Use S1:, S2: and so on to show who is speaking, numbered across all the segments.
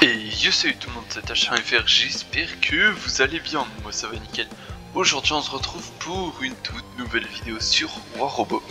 S1: Et yo salut tout le monde, c'est HMFR, j'espère que vous allez bien, moi ça va nickel. Aujourd'hui on se retrouve pour une toute nouvelle vidéo sur War Robot.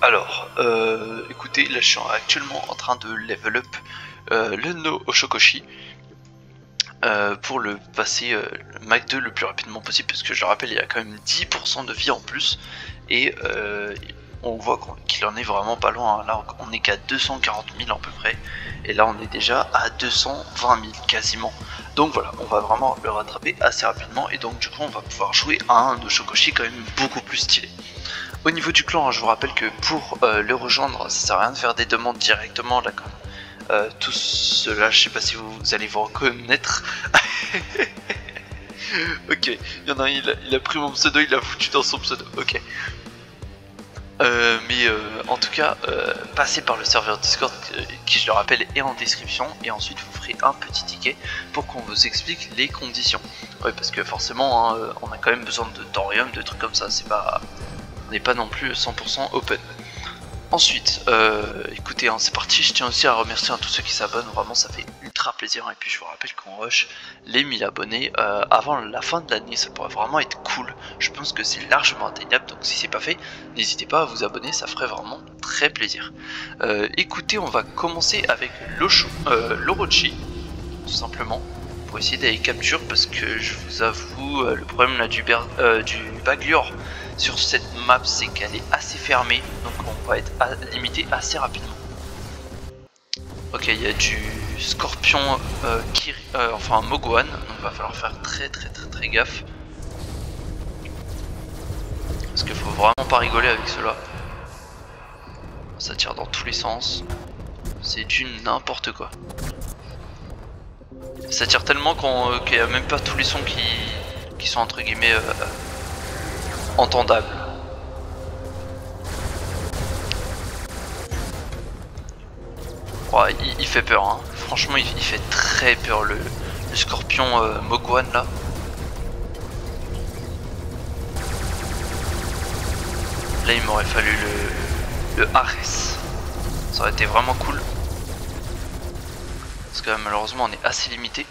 S1: Alors, écoutez, là je suis actuellement en train de level up le No Oshokoshi pour le passer le Mac 2 le plus rapidement possible, parce que je le rappelle, il y a quand même 10% de vie en plus, et on voit qu'il en est vraiment pas loin. Là on est qu'à 240 000 à peu près, et là on est déjà à 220 000 quasiment. Donc voilà, on va vraiment le rattraper assez rapidement, et donc du coup on va pouvoir jouer à un Oshokoshi quand même beaucoup plus stylé. Au niveau du clan, je vous rappelle que pour le rejoindre, ça sert à rien de faire des demandes directement là, comme tout cela, je sais pas si vous allez vous reconnaître. Ok, il y en a un, il a pris mon pseudo, il l'a foutu dans son pseudo, ok. En tout cas, passez par le serveur Discord qui, je le rappelle, est en description, et ensuite vous ferez un petit ticket pour qu'on vous explique les conditions. Ouais, parce que forcément, hein, on a quand même besoin de thorium, de trucs comme ça, c'est pas, on n'est pas non plus 100% open. Ensuite, écoutez, hein, c'est parti. Je tiens aussi à remercier tous ceux qui s'abonnent, vraiment ça fait ultra plaisir. Et puis je vous rappelle qu'on rush les 1000 abonnés avant la fin de l'année, ça pourrait vraiment être cool. Je pense que c'est largement atteignable, donc si c'est pas fait, n'hésitez pas à vous abonner, ça ferait vraiment très plaisir. Écoutez, on va commencer avec l'Orochi, tout simplement, pour essayer d'aller capture, parce que je vous avoue, le problème là du Baglior sur cette map, c'est qu'elle est assez fermée, donc on va être limité assez rapidement. Ok, il y a du Scorpion enfin Mogwan, donc va falloir faire très gaffe, parce qu'il faut vraiment pas rigoler avec cela. Ça tire dans tous les sens, c'est du n'importe quoi. Ça tire tellement qu'il n'y a même pas tous les sons qui sont entre guillemets entendable. Ouais, il fait peur, hein. Franchement il fait très peur le Scorpion Mogwan là. Là il m'aurait fallu le Ares, ça aurait été vraiment cool, parce que malheureusement on est assez limité.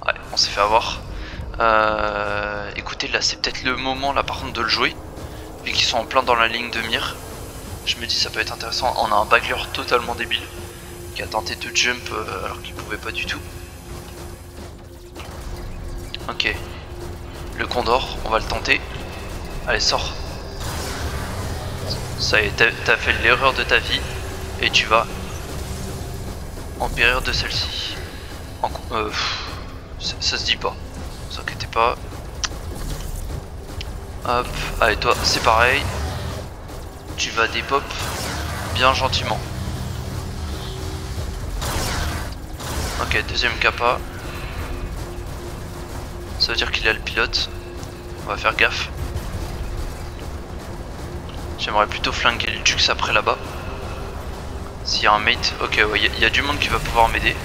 S1: Ouais, on s'est fait avoir. Écoutez, là c'est peut-être le moment là par contre de le jouer, vu qu'ils sont en plein dans la ligne de mire. Je me dis ça peut être intéressant. On a un Baglior totalement débile qui a tenté de jump alors qu'il pouvait pas du tout. Ok, le Condor, on va le tenter. Allez, sors. Ça y est, t'as fait l'erreur de ta vie, et tu vas en périr de celle-ci. Ça se dit pas, ne vous inquiétez pas. Hop, allez toi c'est pareil, tu vas dépop bien gentiment. Ok, deuxième kappa, ça veut dire qu'il a le pilote, on va faire gaffe. J'aimerais plutôt flinguer le Jux après là-bas. S'il y a un mate, ok, ouais, il y a du monde qui va pouvoir m'aider.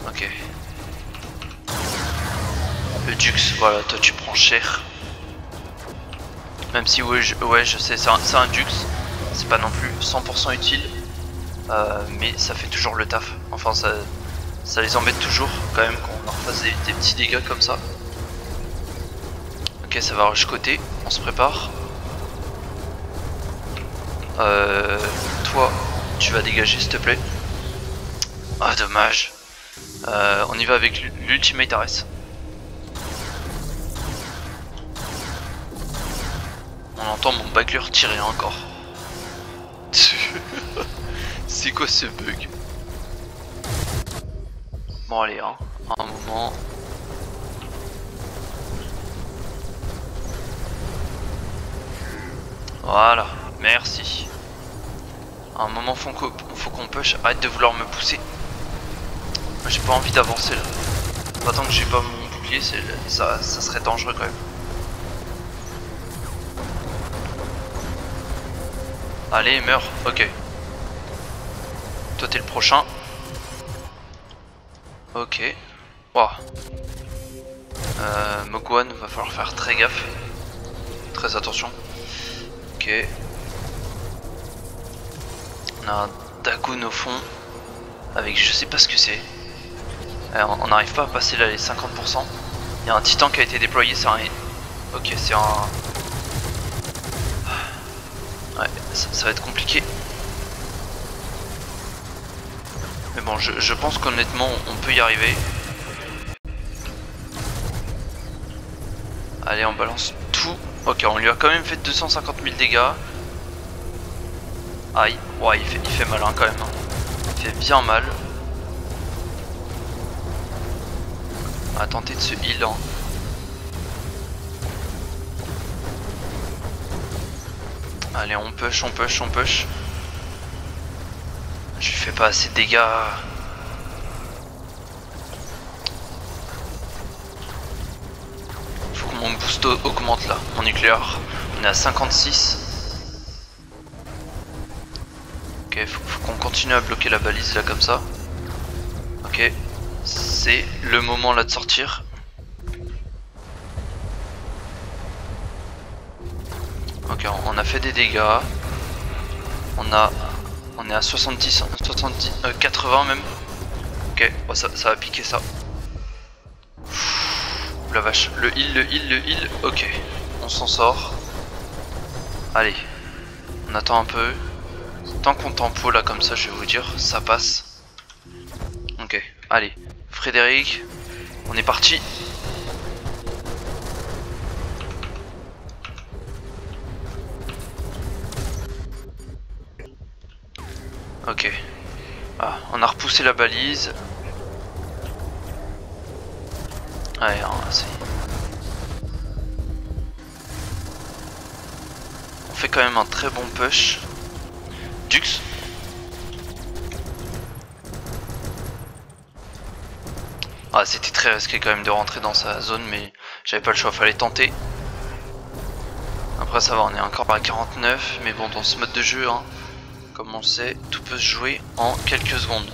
S1: Ok. Le Jux, voilà, toi tu prends cher. Même si ouais, je sais, c'est un Jux, c'est pas non plus 100% utile, mais ça fait toujours le taf. Enfin ça les embête toujours quand même qu'on leur fasse des petits dégâts comme ça. Ok, ça va rush côté, on se prépare. Toi tu vas dégager s'il te plaît. Ah dommage. On y va avec l'ultimate Ares. On entend mon Baglior tirer encore. C'est quoi ce bug? Bon allez, hein, un moment. Voilà, merci. À un moment faut qu'on push, arrête de vouloir me pousser. J'ai pas envie d'avancer là. Pas tant que j'ai pas mon bouclier, ça serait dangereux quand même. Allez, meurs, ok. Toi t'es le prochain. Ok. Wow. Mogwan, va falloir faire très gaffe. Très attention. Ok. On a un Dagon au fond. Avec je sais pas ce que c'est. On n'arrive pas à passer là les 50%. Il y a un titan qui a été déployé, c'est un... Ok, c'est un... Ouais, ça va être compliqué. Mais bon, je pense qu'honnêtement, on peut y arriver. Allez, on balance tout. Ok, on lui a quand même fait 250 000 dégâts. Aïe, ouais, il fait mal hein, quand même. Hein. Il fait bien mal. On va tenter de se heal. Hein. Allez, on push, on push, on push. Je lui fais pas assez de dégâts. Faut que mon boost augmente là, mon nucléaire. On est à 56. Ok, faut qu'on continue à bloquer la balise là comme ça. Ok, c'est le moment là de sortir. Ok, on a fait des dégâts. On est à 70, 80 même. Ok, oh, ça va piquer ça. La vache, le heal. Ok, on s'en sort. Allez, on attend un peu. Tant qu'on tempo là comme ça, je vais vous dire, ça passe. Ok, allez, Frédéric, on est parti. Ok. Ah, on a repoussé la balise. Allez, c'est... On fait quand même un très bon push. Dux. Ah, c'était très risqué quand même de rentrer dans sa zone, mais j'avais pas le choix, fallait tenter. Après ça va, on est encore à 49, mais bon, dans ce mode de jeu, hein, comme on le sait, tout peut se jouer en quelques secondes.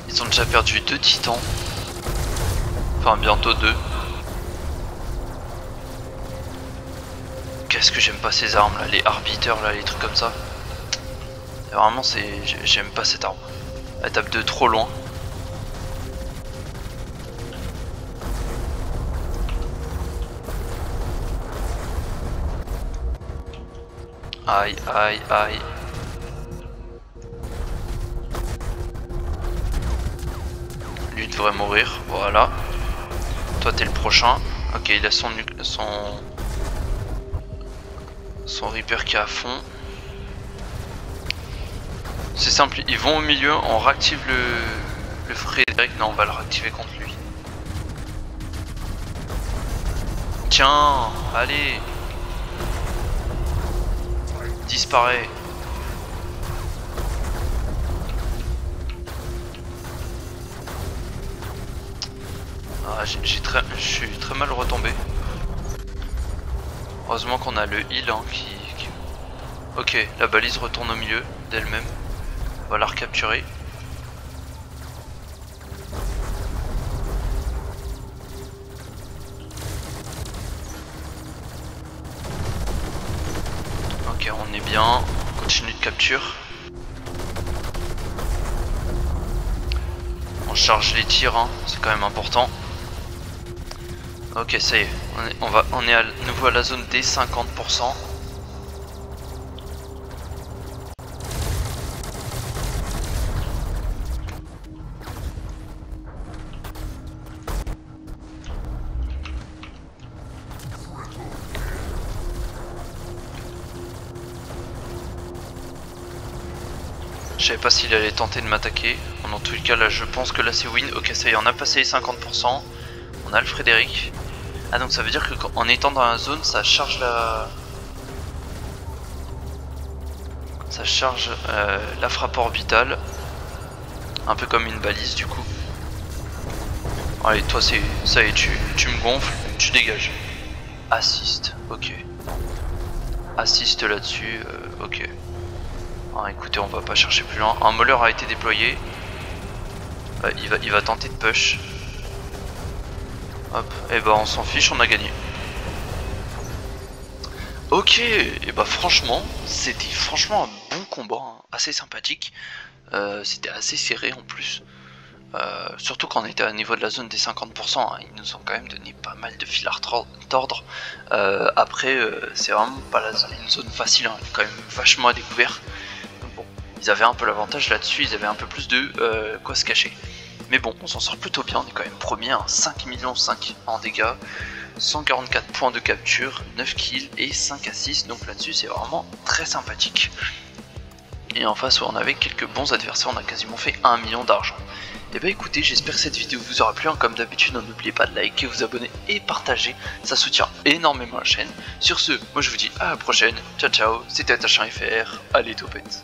S1: Ils ont déjà perdu 2 titans. Enfin, bientôt 2. Qu'est-ce que j'aime pas ces armes là, les arbiters là, les trucs comme ça. Vraiment, j'aime pas cette arme. Elle tape de trop loin. Aïe, aïe, aïe. Lui devrait mourir, voilà. Toi t'es le prochain. Ok, il a son Reaper qui est à fond. C'est simple, ils vont au milieu, on réactive le Frédéric. Non, on va le réactiver contre lui. Tiens, allez. Disparaît. Ah, je suis très mal retombé. Heureusement qu'on a le heal hein, qui... Ok, la balise retourne au milieu d'elle-même. On va la recapturer. Ok, on est bien. On continue de capture. On charge les tirs, hein, c'est quand même important. Ok, ça y est, on est à nouveau à la zone des 50%. Je savais pas s'il allait tenter de m'attaquer. Dans tous les cas, là, je pense que là c'est win. Ok, ça y est, on a passé les 50%. On a le Frédéric. Ah, donc ça veut dire qu'en étant dans la zone, ça charge la... Ça charge la frappe orbitale. Un peu comme une balise du coup. Allez, toi, ça y est, tu me gonfles, tu dégages. Assist, ok. Assist là-dessus, ok. Ah, écoutez, on va pas chercher plus loin. Un Mauler a été déployé. Il va tenter de push. Hop, et bah on s'en fiche, on a gagné. Ok, et bah franchement, c'était franchement un bon combat, hein, assez sympathique. C'était assez serré en plus. Surtout quand on était au niveau de la zone des 50%, hein, ils nous ont quand même donné pas mal de fil à tordre. Après, c'est vraiment pas une zone facile, hein, quand même vachement à découvert. Donc bon, ils avaient un peu l'avantage là-dessus, ils avaient un peu plus de quoi se cacher. Mais bon, on s'en sort plutôt bien, on est quand même premier, hein, 5 millions 5 en dégâts, 144 points de capture, 9 kills et 5 assists, donc là-dessus c'est vraiment très sympathique. Et en face, on avait quelques bons adversaires, on a quasiment fait 1 million d'argent. Et bah écoutez, j'espère que cette vidéo vous aura plu, hein. Comme d'habitude, n'oubliez pas de liker, vous abonner et partager, ça soutient énormément la chaîne. Sur ce, moi je vous dis à la prochaine, ciao ciao, c'était Attachant FR, allez topette.